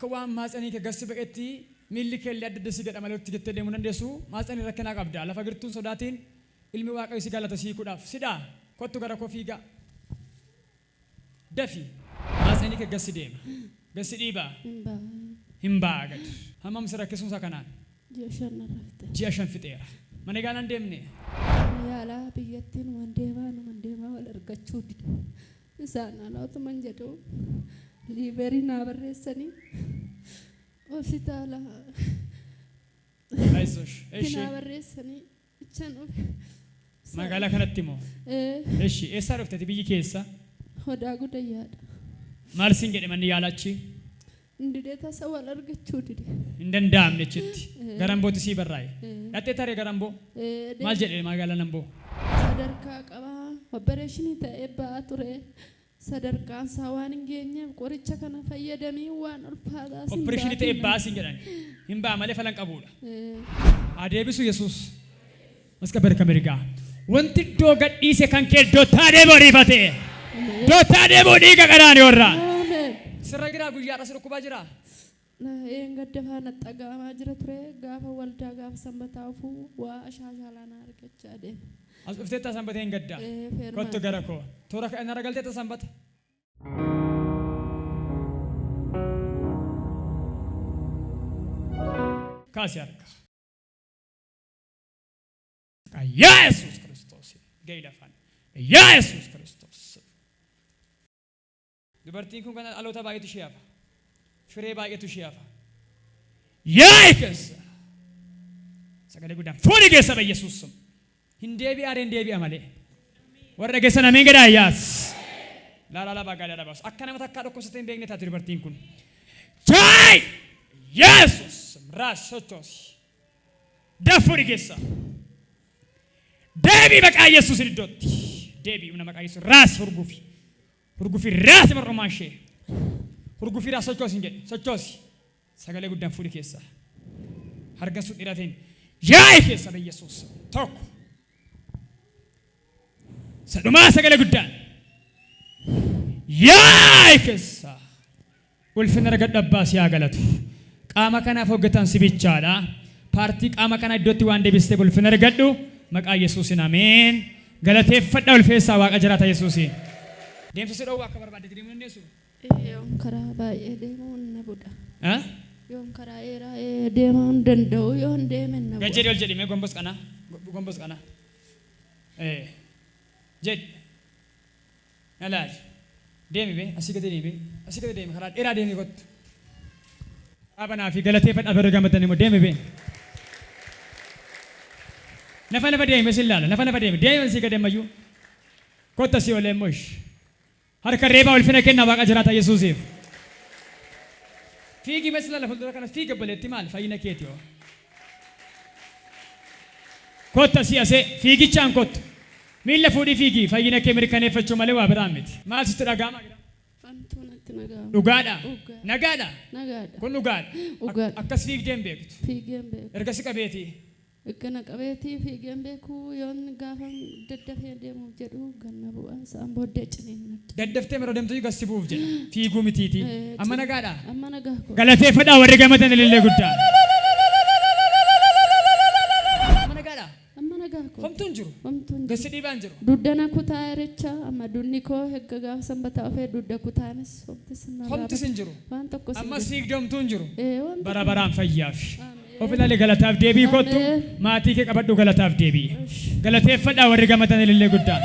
akka waan maatsanii kee gassi baqetti miilli kee illee adda adda si gadha malee itti deemuu dandeessu maatsanii rakkinaa qabda lafa girtuun sodaatiin ilmi waaqayyo si galata siikuudhaaf sidhaa kottu gara koo fiigaa dafi maatsanii kee gassi deema gassi dhiibaa hin baa gad hammam si rakkisuun isaa kanaan ji'a 5 fixeera mana egaan deemne yaala biyyattiin wandeemaa wal argachuu dide isaan alaatuman jedhu liiverii naa barreessanii hospitaala naa barreessanii ichan magaalaa kanatti moo eeshi eessaa dhuftati biyyi keessa Hodaa Gudayyaadha maal siin jedhe manni yaalachi Ndide tasa wal argachuu dide hin danda'amne jetti garambooti sii barraa'e dhattee taree garamboo maal jedhe magaalaa namboo sadarkaa qabaa opereeshinii ta'ee ba'aa ture sadarkaan isaa waan hin geenyeef qoricha kana fayyadamii waan ulfaataa siin opereeshinii ta'ee ba'aa siin jedhan hin ba'a malee falan qabuudha adeebisu Yesuus maska barka mirgaa wanti iddoo gadhiise kan kee dootaa deemoo riifatee dootaa deemoo dhiiga qaraanii warraa sirra giraa guyyaadha si dhukkubaa jira gaddafa naxxagaamaa jira ture gaafa waldaa gaafa sanbataa ofuu waa shaashaalaan argachaa deema as dhufteetta sanbatee hin gaddaa kottu gara koo toora kana galteetta sanbata kaasi harka yaa Yesuus Kiristoos gailafan yaa Yesuus Kiristoos dubartiin kun kan dhaloota baay'eetu ishee hafa firee baay'eetu ishee hafa yaa keessa sagalee guddaan fuudhi geessa ba Yesuus hin deebi'a malee warra geessa nameen gadaa yaas laala bagaalee dhabaas akka nama takkaa dhukkubsatee hin beekne taate dubartiin kun jaay Yesuus raas sochoos dafuudhi geessa deebii maqaa Yesuus iddootti deebii una maqaa Yesuus raas hurgufi raas marrumaashee hurgufi raas sochoosi hin jedhe sochoosi sagalee guddaan fuudhi keessa hargansu dhirateen yaa'e keessa ba Yesuus tokko sadhumaa sagalee guddaan yaa'e keessa ulfina ragadha abbaa siyaa galatu qaama kanaaf hoggetan sibichaadha paartii qaama kana iddootti waan deebistee ulfina ragadhu maqaa Yesuusin ameen galateeffadha ulfeessaa waaqa jiraata Yesuusin deemsa si dhowwaa akka barbaadde deemuu dandeessu yoon karaa baay'ee deemuu na bu'a yoon karaa dheeraa deemuu hin danda'u yoon deemen na bu'a gajjeedhi ol jedhimee gombos qana jedhi alaal deemi bee asii gadi deemi karaa dheeraa deemi kottu dhaabanaa fi galateeffadha barra gammadan immoo deemi bee nafa deemi sillaala nafa deemi asii gadi ammayyuu kotta si olee mosh harka reebaa ulfina kenna waaqa jiraata Yesuusiif fiigi mesla la fuuldura kana fiiga baleetti maal fayyina keeti oo kotta si asee fiigichaan kottu miilla fuudhii fiigi fayyina kee mirkaneeffachuu malee waa biraa miti maal sitti dhagaama dhugaadha nagaadha kun dhugaadha akkas fiigdeen beektu erga si qabeetii Ikkana qabeetii fiigeen beekuu yoon gaafa daddafee deemuuf jedhu ganna bu'aa isaan booddee ciniinnatti. Daddaftee yeroo deemtu gassi bu'uuf jedha fiiguu mitiiti. Amma nagaadha. Amma nagaa koo. Galateeffadhaa warri gammatan ilillee guddaa. Amma nagaadha. Amma nagaa koo. Homtuun jiru. Gassi dhiibaan jiru. Duddana kutaa ericha amma dunni koo hegga gaafa sanbataa ofee dudda kutaanis homtis hin jiru. Waan tokko ammas fiigdomtuun jiru. Bara baraan fayyaaf. Ofilaalee galataaf deebii kottu maatii kee qabadhu galataaf deebii galateeffadhaa warri gammatan ilillee guddaa.